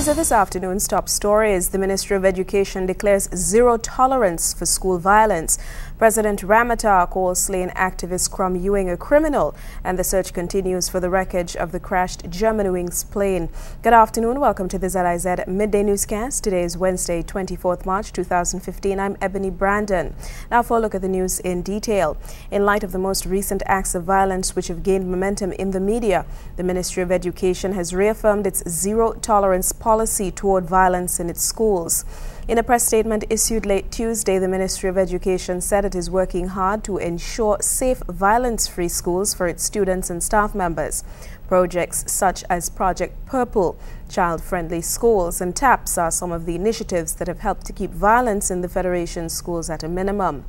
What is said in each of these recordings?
These are this afternoon's top stories. The Ministry of Education declares zero tolerance for school violence. President Ramata calls slain activist Crum Ewing a criminal, and the search continues for the wreckage of the crashed Germanwings plane. Good afternoon. Welcome to the ZIZ Midday Newscast. Today is Wednesday, 24th March 2015. I'm Ebony Brandon. Now for a look at the news in detail. In light of the most recent acts of violence which have gained momentum in the media, the Ministry of Education has reaffirmed its zero tolerance policy toward violence in its schools. In a press statement issued late Tuesday, the Ministry of Education said it is working hard to ensure safe, violence-free schools for its students and staff members. Projects such as Project Purple, Child-Friendly Schools and TAPS are some of the initiatives that have helped to keep violence in the Federation schools at a minimum.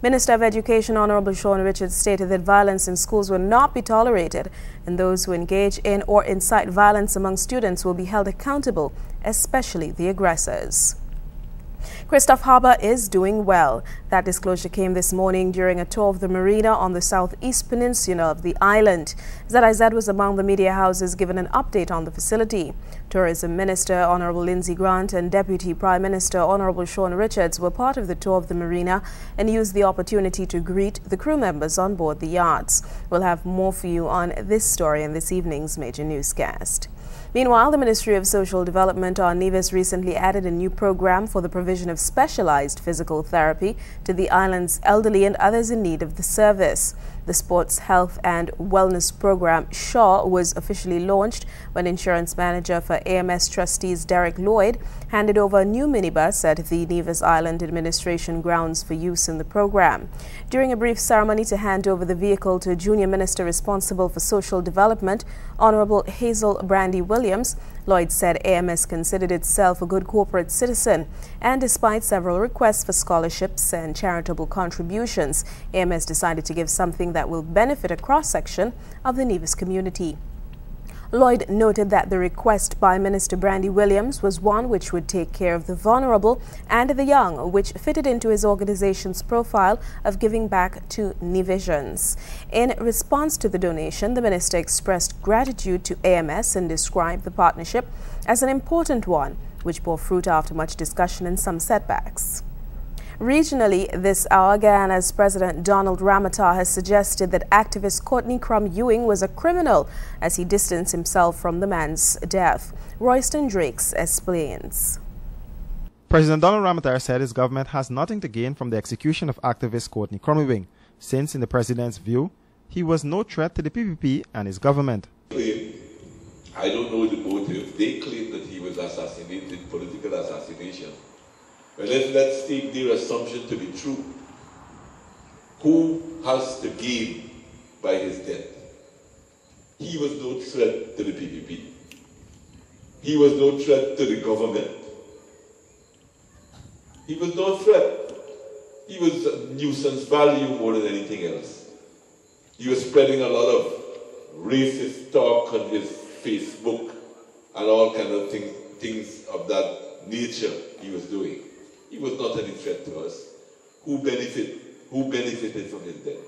Minister of Education Honorable Sean Richards stated that violence in schools will not be tolerated, and those who engage in or incite violence among students will be held accountable, especially the aggressors. Christoph Harbour is doing well. That disclosure came this morning during a tour of the marina on the southeast peninsula of the island. ZIZ was among the media houses given an update on the facility. Tourism Minister Honorable Lindsay Grant and Deputy Prime Minister Honorable Sean Richards were part of the tour of the marina and used the opportunity to greet the crew members on board the yachts. We'll have more for you on this story in this evening's major newscast. Meanwhile, the Ministry of Social Development, or NIVES, recently added a new program for the provision of specialized physical therapy to the island's elderly and others in need of the service. The Sports, Health and Wellness Program, SHAW, was officially launched when Insurance Manager for AMS Trustees Derek Lloyd handed over a new minibus at the Nevis Island Administration grounds for use in the program. During a brief ceremony to hand over the vehicle to a junior minister responsible for social development, Honorable Hazel Brandy Williams, Lloyd said AMS considered itself a good corporate citizen, and despite several requests for scholarships and charitable contributions, AMS decided to give something that will benefit a cross-section of the Nevis community. Lloyd noted that the request by Minister Brandy Williams was one which would take care of the vulnerable and the young, which fitted into his organization's profile of giving back to Nevisians. In response to the donation, the minister expressed gratitude to AMS and described the partnership as an important one, which bore fruit after much discussion and some setbacks. Regionally, this hour, Guyana's President Donald Ramata has suggested that activist Courtney Crum Ewing was a criminal as he distanced himself from the man's death. Royston Drakes explains. President Donald Ramata said his government has nothing to gain from the execution of activist Courtney Crum Ewing, since in the president's view, he was no threat to the PPP and his government. I don't know the motive. They claim that he was assassinated, political assassination. Well, let's take their assumption to be true. Who has to gain by his death? He was no threat to the PPP. He was no threat to the government. He was no threat. He was a nuisance value more than anything else. He was spreading a lot of racist talk on his Facebook and all kind of things of that nature he was doing. He was not any threat to us. Who benefited from his death?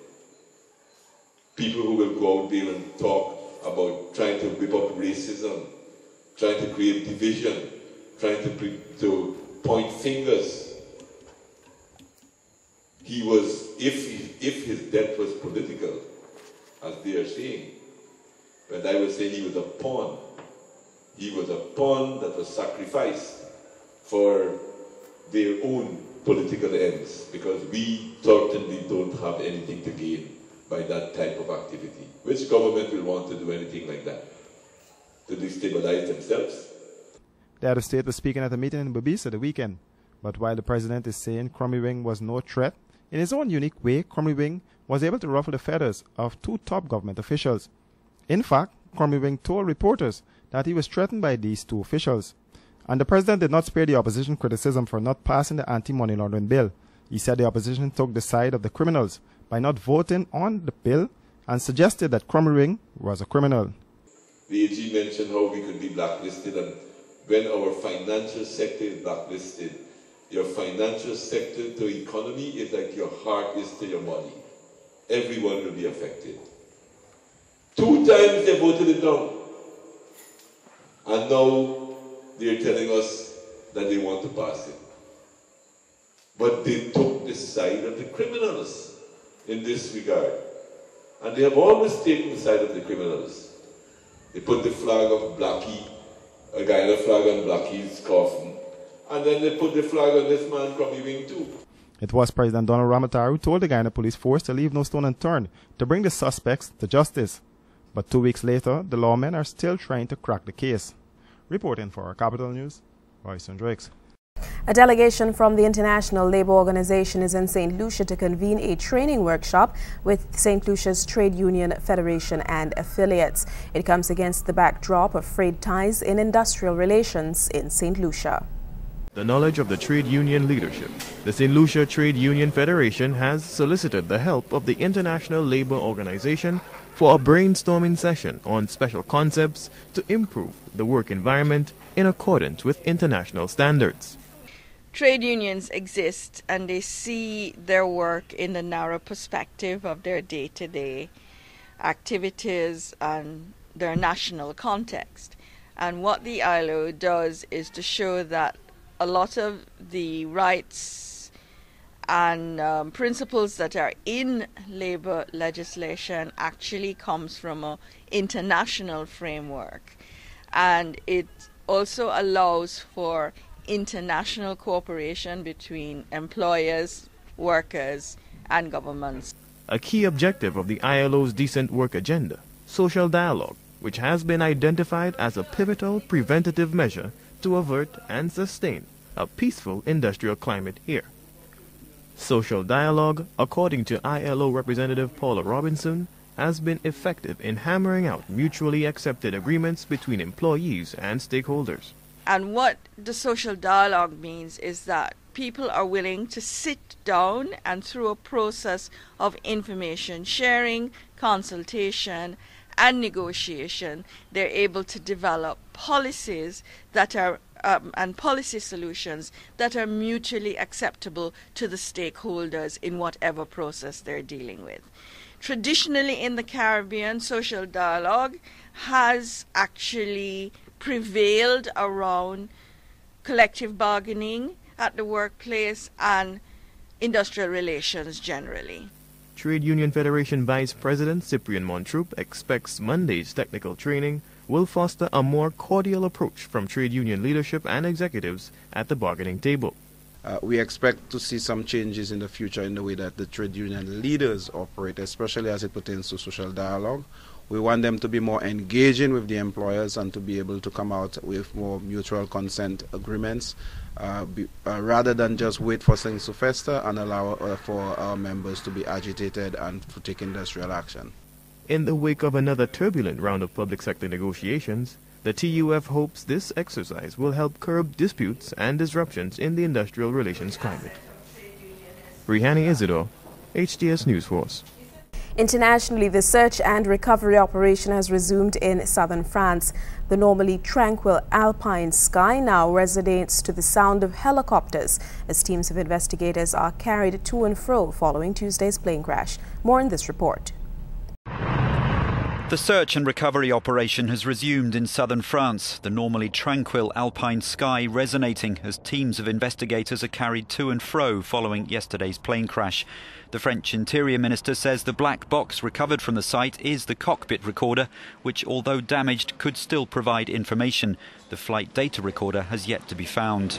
People who will go out there and talk about trying to whip up racism, trying to create division, trying to point fingers. He was, if his death was political, as they are saying, but I would say he was a pawn. He was a pawn that was sacrificed for their own political ends, because we certainly don't have anything to gain by that type of activity. Which government will want to do anything like that? To destabilize themselves? The head of state was speaking at a meeting in Babisa the weekend, but while the president is saying Crum Ewing was no threat, in his own unique way, Crum Ewing was able to ruffle the feathers of two top government officials. In fact, Crum Ewing told reporters that he was threatened by these two officials. And the president did not spare the opposition criticism for not passing the anti-money laundering bill. He said the opposition took the side of the criminals by not voting on the bill and suggested that Crum Ewing was a criminal. The AG mentioned how we could be blacklisted, and when our financial sector is blacklisted, your financial sector to economy is like your heart is to your money. Everyone will be affected. 2 times they voted it down. And now they're telling us that they want to pass it. But they took the side of the criminals in this regard. And they have always taken the side of the criminals. They put the flag of Blackie, a Guyana flag on Blackie's coffin, and then they put the flag on this man from Ewing too. It was President Donald Ramotar who told the Guyana Police Force to leave no stone unturned to bring the suspects to justice. But 2 weeks later, the lawmen are still trying to crack the case. Reporting for our Capital News, Royson Drakes. A delegation from the International Labour Organization is in St. Lucia to convene a training workshop with St. Lucia's Trade Union Federation and affiliates. It comes against the backdrop of frayed ties in industrial relations in St. Lucia. The knowledge of the trade union leadership, the St. Lucia Trade Union Federation has solicited the help of the International Labour Organization for a brainstorming session on special concepts to improve the work environment in accordance with international standards. Trade unions exist and they see their work in the narrow perspective of their day-to-day activities and their national context. And what the ILO does is to show that a lot of the rights and principles that are in labor legislation actually comes from an international framework. And it also allows for international cooperation between employers, workers, and governments. A key objective of the ILO's Decent Work Agenda, social dialogue, which has been identified as a pivotal preventative measure to avert and sustain a peaceful industrial climate here. Social dialogue, according to ILO representative Paula Robinson, has been effective in hammering out mutually accepted agreements between employees and stakeholders. And what the social dialogue means is that people are willing to sit down and through a process of information sharing, consultation, and negotiation, they're able to develop policies that are and policy solutions that are mutually acceptable to the stakeholders in whatever process they're dealing with. Traditionally in the Caribbean, social dialogue has actually prevailed around collective bargaining at the workplace and industrial relations generally. Trade Union Federation Vice President Cyprian Montroup expects Monday's technical training will foster a more cordial approach from trade union leadership and executives at the bargaining table. We expect to see some changes in the future in the way that the trade union leaders operate, especially as it pertains to social dialogue. We want them to be more engaging with the employers and to be able to come out with more mutual consent agreements rather than just wait for things to fester and allow for our members to be agitated and to take industrial action. In the wake of another turbulent round of public sector negotiations, the TUF hopes this exercise will help curb disputes and disruptions in the industrial relations climate. Rihani Isidore, HTS News Force. Internationally, the search and recovery operation has resumed in southern France. The normally tranquil alpine sky now resonates to the sound of helicopters as teams of investigators are carried to and fro following Tuesday's plane crash. More in this report. The search and recovery operation has resumed in southern France, the normally tranquil alpine sky resonating as teams of investigators are carried to and fro following yesterday's plane crash. The French Interior Minister says the black box recovered from the site is the cockpit recorder, which, although damaged, could still provide information. The flight data recorder has yet to be found.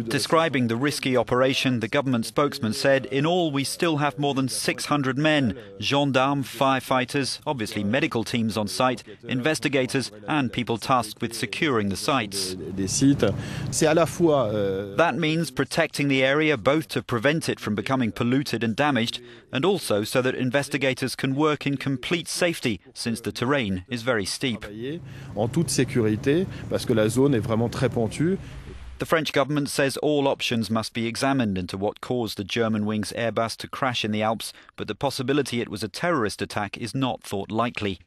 Describing the risky operation, the government spokesman said, "In all, we still have more than 600 men, gendarmes, firefighters, obviously medical teams on site, investigators and people tasked with securing the sites." That means protecting the area both to prevent it from becoming polluted and damaged, and also so that investigators can work in complete safety, since the terrain is very steep. The French government says all options must be examined into what caused the Germanwings Airbus to crash in the Alps, but the possibility it was a terrorist attack is not thought likely.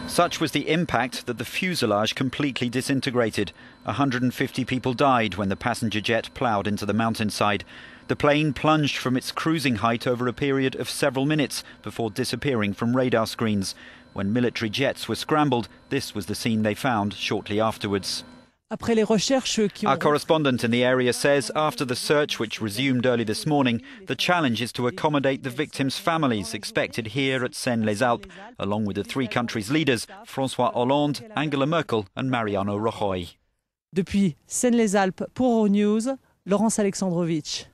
Such was the impact that the fuselage completely disintegrated. 150 people died when the passenger jet ploughed into the mountainside. The plane plunged from its cruising height over a period of several minutes before disappearing from radar screens. When military jets were scrambled, this was the scene they found shortly afterwards. Our correspondent in the area says after the search, which resumed early this morning, the challenge is to accommodate the victims' families expected here at Seine-les-Alpes, along with the three countries' leaders, François Hollande, Angela Merkel and Mariano Rajoy. Depuis Seine-les-Alpes pour Euronews, Laurence Alexandrovich.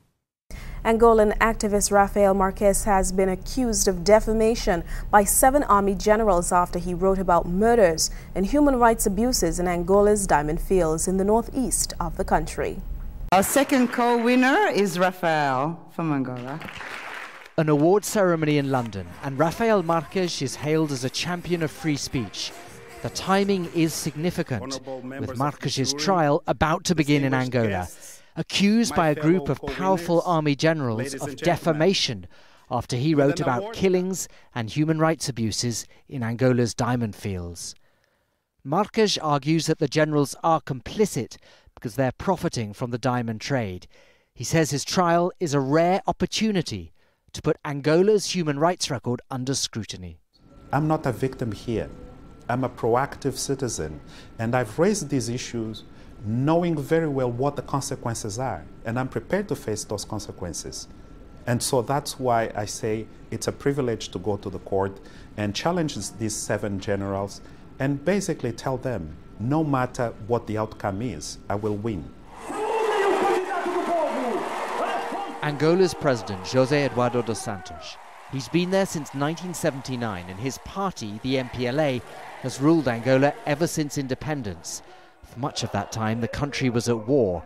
Angolan activist Rafael Marques has been accused of defamation by 7 army generals after he wrote about murders and human rights abuses in Angola's diamond fields in the northeast of the country. Our second co-winner is Rafael from Angola. An award ceremony in London, and Rafael Marques is hailed as a champion of free speech. The timing is significant, with Marques' trial about to begin in Angola. Accused by a group of powerful army generals of defamation after he wrote about killings and human rights abuses in Angola's diamond fields. Marques argues that the generals are complicit because they're profiting from the diamond trade. He says his trial is a rare opportunity to put Angola's human rights record under scrutiny. I'm not a victim here. I'm a proactive citizen, and I've raised these issues knowing very well what the consequences are, and I'm prepared to face those consequences. And so that's why I say it's a privilege to go to the court and challenge these 7 generals and basically tell them, no matter what the outcome is, I will win. Angola's president, José Eduardo dos Santos. He's been there since 1979, and his party, the MPLA, has ruled Angola ever since independence. For much of that time, the country was at war.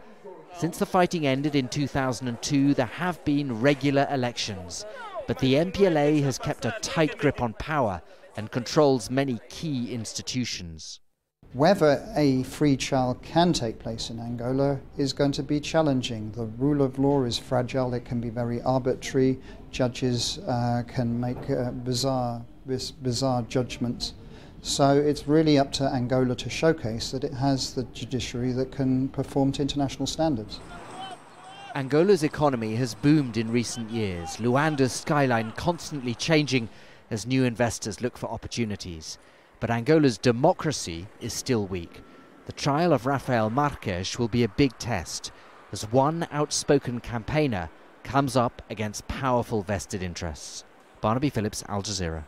Since the fighting ended in 2002, there have been regular elections. But the MPLA has kept a tight grip on power and controls many key institutions. Whether a free trial can take place in Angola is going to be challenging. The rule of law is fragile, it can be very arbitrary. Judges can make bizarre judgments. So it's really up to Angola to showcase that it has the judiciary that can perform to international standards. Angola's economy has boomed in recent years, Luanda's skyline constantly changing as new investors look for opportunities. But Angola's democracy is still weak. The trial of Rafael Marques will be a big test, as one outspoken campaigner comes up against powerful vested interests. Barnaby Phillips, Al Jazeera.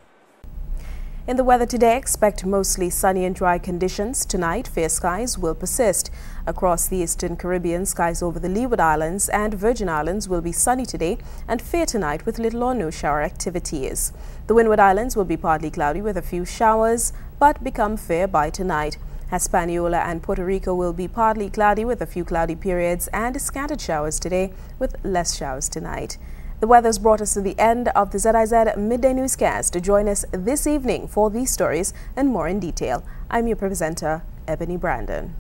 In the weather today, expect mostly sunny and dry conditions. Tonight, fair skies will persist. Across the eastern Caribbean, skies over the Leeward Islands and Virgin Islands will be sunny today and fair tonight with little or no shower activities. The Windward Islands will be partly cloudy with a few showers, but become fair by tonight. Hispaniola and Puerto Rico will be partly cloudy with a few cloudy periods and scattered showers today with less showers tonight. The weather's brought us to the end of the ZIZ Midday Newscast. Join us this evening for these stories and more in detail. I'm your presenter, Ebony Brandon.